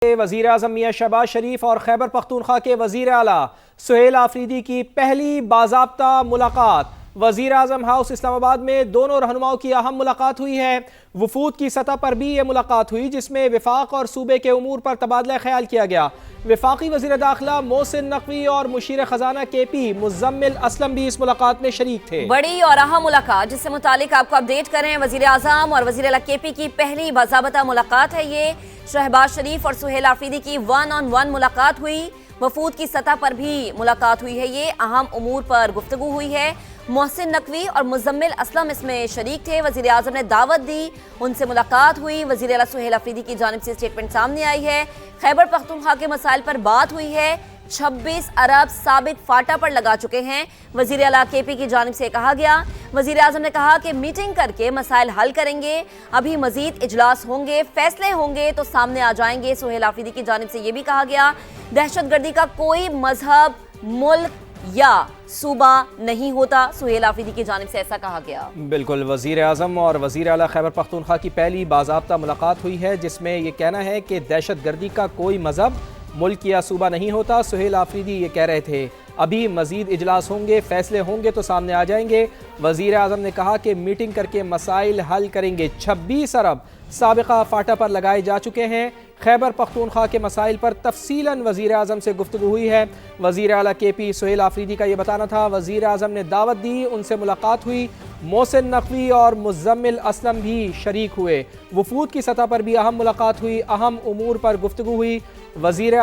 وزیر اعظم میاں شہباز شریف اور خیبر پختونخوا کے وزیر اعلیٰ سہیل آفریدی کی پہلی باضابطہ ملاقات وزیر اعظم ہاؤس اسلام آباد میں دونوں رہنماؤں کی اہم ملاقات ہوئی ہے۔ وفود کی سطح پر بھی یہ ملاقات ہوئی جس میں وفاق اور صوبے کے امور پر تبادلہ خیال کیا گیا۔ وفاقی وزیر داخلہ محسن نقوی اور مشیر خزانہ کے پی مزمل اسلم بھی اس ملاقات میں شریک تھے۔ بڑی اور اہم ملاقات جس سے متعلق آپ کو اپڈیٹ کریں، وزیر اعظم اور وزیر اعلیٰ کے پی کی پہلی باضابطہ ملاقات ہے۔ یہ شہباز شریف اور سہیل آفریدی کی 1 on 1 ملاقات ہوئی۔ وفود کی سطح پر بھی ملاقات ہوئی ہے، یہ اہم امور پر گفتگو ہوئی ہے۔ محسن نقوی اور مزمل اسلم اس میں شریک تھے۔ وزیر اعظم نے دعوت دی، ان سے ملاقات ہوئی۔ وزیر اعلیٰ سہیل آفریدی کی جانب سے اسٹیٹمنٹ سامنے آئی ہے۔ خیبر پختونخوا کے مسائل پر بات ہوئی ہے۔ 26 ارب سابق فاٹا پر لگا چکے ہیں، وزیر اعلیٰ کے پی کی جانب سے کہا گیا۔ وزیر اعظم نے کہا کہ میٹنگ کر کے مسائل حل کریں گے، ابھی مزید اجلاس ہوں گے، فیصلے ہوں گے تو سامنے آ جائیں گے۔ سہیل آفریدی کی جانب سے یہ بھی کہا گیا دہشت گردی کا کوئی مذہب، ملک یا صوبہ نہیں ہوتا۔ سہیل آفریدی کی جانب سے ایسا کہا گیا۔ بالکل، وزیر اعظم اور وزیر اعلیٰ خیبر پختونخوا کی پہلی باضابطہ ملاقات ہوئی ہے جس میں یہ کہنا ہے کہ دہشت گردی کا کوئی مذہب، ملک یا صوبہ نہیں ہوتا۔ سہیل آفریدی یہ کہہ رہے تھے ابھی مزید اجلاس ہوں گے، فیصلے ہوں گے تو سامنے آ جائیں گے۔ وزیر اعظم نے کہا کہ میٹنگ کر کے مسائل حل کریں گے۔ 26 ارب سابقہ فاٹا پر لگائے جا چکے ہیں۔ خیبر پختونخوا کے مسائل پر تفصیلاً وزیر اعظم سے گفتگو ہوئی ہے۔ وزیر اعلیٰ کے پی سہیل آفریدی کا یہ بتانا تھا، وزیر اعظم نے دعوت دی، ان سے ملاقات ہوئی۔ محسن نقوی اور مزمل اسلم بھی شریک ہوئے۔ وفود کی سطح پر بھی اہم ملاقات ہوئی، اہم امور پر گفتگو ہوئی۔ وزیر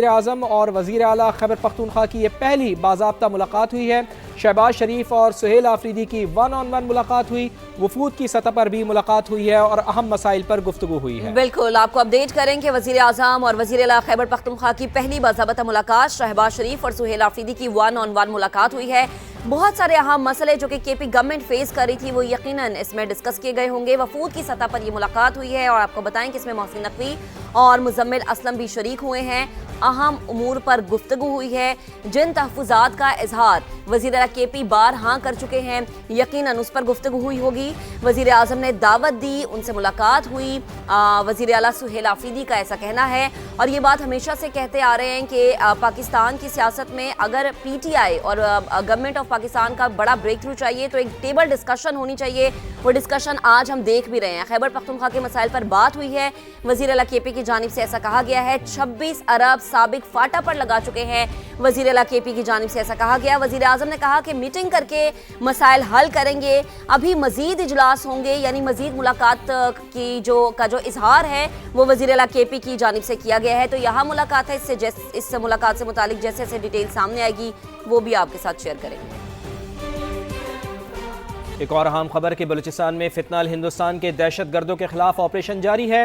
اعظم اور وزیر اعلیٰ خیبر پختونخوا کی یہ پہلی باضابطہ ملاقات ہوئی ہے۔ شہباز شریف اور سہیل آفریدی کی 1 on 1 ملاقات ہوئی۔ وفود کی سطح پر بھی ملاقات ہوئی ہے اور اہم مسائل پر گفتگو ہوئی ہے۔ بالکل، آپ کو اپڈیٹ کریں کہ وزیر اعظم اور وزیر اعلیٰ خیبر پختونخوا کی پہلی باضابطہ ملاقات شہباز شریف اور سہیل آفریدی کی 1 on 1 ملاقات ہوئی ہے۔ بہت سارے اہم مسئلے جو کہ کے پی گورنمنٹ فیس کر رہی تھی وہ یقیناً اس میں ڈسکس کیے گئے ہوں گے۔ وفود کی سطح پر یہ ملاقات ہوئی ہے اور آپ کو بتائیں کہ اس میں محسن نقوی اور مزمل اسلم بھی شریک ہوئے ہیں۔ اہم امور پر گفتگو ہوئی ہے۔ جن تحفظات کا اظہار وزیر اعلیٰ کے پی بارہا کر چکے ہیں یقیناً اس پر گفتگو ہوئی ہوگی۔ وزیر اعظم نے دعوت دی، ان سے ملاقات ہوئی۔ وزیر اعلیٰ سہیل آفریدی کا ایسا کہنا ہے اور یہ بات ہمیشہ سے کہتے آ رہے ہیں کہ پاکستان کی سیاست میں اگر پی ٹی آئی اور گورنمنٹ آف پاکستان کا بڑا بریک تھرو چاہیے تو ایک ٹیبل ڈسکشن ہونی چاہیے۔ وہ ڈسکشن آج ہم دیکھ بھی رہے ہیں۔ خیبر پختونخوا کے مسائل پر بات ہوئی ہے۔ وزیر اعلیٰ کے پی کی جانب سے ایسا کہا گیا ہے۔ 26 ارب سابق فاٹا پر لگا چکے ہیں، وزیر اعلیٰ کے پی کی جانب سے ایسا کہا گیا۔ وزیر اعظم نے کہا کہ میٹنگ کر کے مسائل حل کریں گے، ابھی مزید اجلاس ہوں گے، یعنی مزید ملاقات کی جو اظہار ہے وہ وزیر اعلیٰ کے پی کی جانب سے کیا گیا ہے۔ تو یہاں ملاقات ہے، اس ملاقات سے متعلق جیسے ڈیٹیل سامنے آئے گی وہ بھی آپ کے ساتھ شیئر کریں گے۔ ایک اور اہم خبر کہ بلوچستان میں فتنہ ہندوستان کے دہشت گردوں کے خلاف آپریشن جاری ہے۔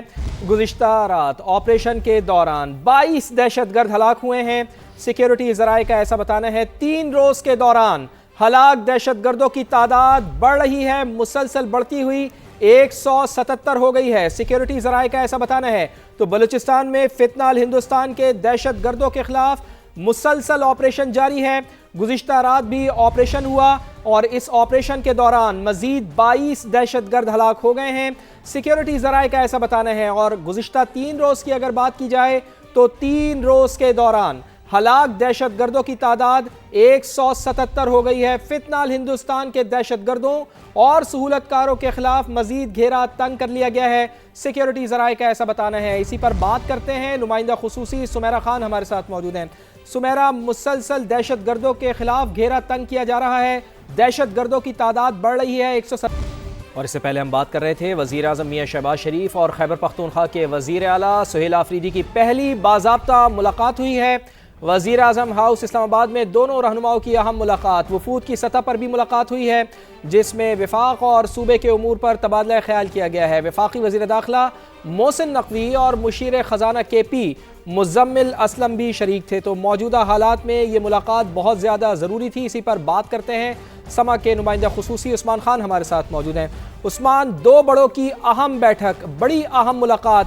گزشتہ رات آپریشن کے دوران 22 دہشت گرد ہلاک ہوئے ہیں۔ سیکیورٹی ذرائع کا ایسا بتانا ہے 3 روز کے دوران ہلاک دہشت گردوں کی تعداد بڑھ رہی ہے، مسلسل بڑھتی ہوئی 177 ہو گئی ہے۔ سیکیورٹی ذرائع کا ایسا بتانا ہے تو بلوچستان میں فتنہ ہندوستان کے دہشت گردوں کے خلاف مسلسل آپریشن جاری ہے۔ گزشتہ رات بھی آپریشن ہوا اور اس آپریشن کے دوران مزید 22 دہشت گرد ہلاک ہو گئے ہیں۔ سیکیورٹی ذرائع کا ایسا بتانا ہے اور گزشتہ 3 روز کی اگر بات کی جائے تو 3 روز کے دوران ہلاک دہشت گردوں کی تعداد 177 ہو گئی ہے۔ فتنہ ہندوستان کے دہشت گردوں اور سہولت کاروں کے خلاف مزید گھیرا تنگ کر لیا گیا ہے۔ سیکیورٹی ذرائع کا ایسا بتانا ہے۔ اسی پر بات کرتے ہیں، نمائندہ خصوصی سمیرہ خان ہمارے ساتھ موجود ہیں۔ سمیرہ، مسلسل دہشت گردوں کے خلاف گھیرا تنگ کیا جا رہا ہے، دہشت گردوں کی تعداد بڑھ رہی ہے 170۔ اور اس سے پہلے ہم بات کر رہے تھے وزیر اعظم میاں شہباز شریف اور خیبر پختونخوا کے وزیر اعلیٰ سہیل آفریدی کی پہلی باضابطہ ملاقات ہوئی ہے۔ وزیر اعظم ہاؤس اسلام آباد میں دونوں رہنماؤں کی اہم ملاقات وفود کی سطح پر بھی ملاقات ہوئی ہے جس میں وفاق اور صوبے کے امور پر تبادلہ خیال کیا گیا ہے۔ وفاقی وزیر داخلہ محسن نقوی اور مشیر خزانہ کے پی مزمل اسلم بھی شریک تھے۔ تو موجودہ حالات میں یہ ملاقات بہت زیادہ ضروری تھی، اسی پر بات کرتے ہیں۔ سما کے نمائندہ خصوصی عثمان خان ہمارے ساتھ موجود ہیں۔ عثمان، 2 بڑوں کی اہم بیٹھک، بڑی اہم ملاقات،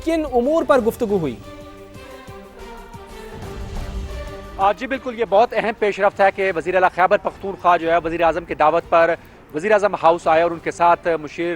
کن امور پر گفتگو ہوئی؟ جی بالکل، یہ بہت اہم پیش رفت ہے کہ وزیر اعلیٰ خیبر پختونخوا جو ہے وزیر اعظم کی دعوت پر وزیر اعظم ہاؤس آئے اور ان کے ساتھ مشیر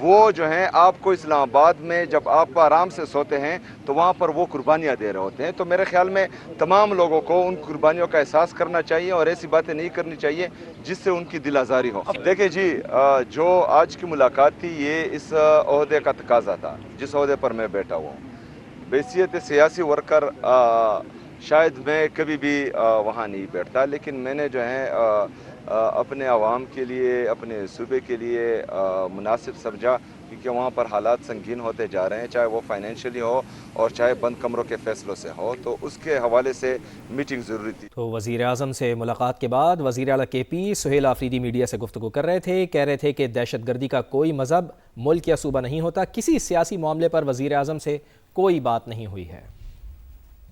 وہ جو ہیں آپ کو اسلام آباد میں جب آپ آرام سے سوتے ہیں تو وہاں پر وہ قربانیاں دے رہے ہوتے ہیں. تو میرے خیال میں تمام لوگوں کو ان قربانیوں کا احساس کرنا چاہیے اور ایسی باتیں نہیں کرنی چاہیے جس سے ان کی دل آزاری ہو. دیکھیں جی، جو آج کی ملاقات تھی یہ اس عہدے کا تقاضا تھا جس عہدے پر میں بیٹھا ہوا ہوں. بحیثیت سیاسی ورکر شاید میں کبھی بھی وہاں نہیں بیٹھتا، لیکن میں نے جو ہے اپنے عوام کے لیے، اپنے صوبے کے لیے مناسب سمجھا، کیونکہ وہاں پر حالات سنگین ہوتے جا رہے ہیں، چاہے وہ فائنینشلی ہو اور چاہے بند کمروں کے فیصلوں سے ہو، تو اس کے حوالے سے میٹنگ ضروری تھی. تو وزیر اعظم سے ملاقات کے بعد وزیر اعلیٰ کے پی سہیل آفریدی میڈیا سے گفتگو کر رہے تھے. کہہ رہے تھے کہ دہشت گردی کا کوئی مذہب، ملک یا صوبہ نہیں ہوتا. کسی سیاسی معاملے پر وزیر اعظم سے کوئی بات نہیں ہوئی ہے.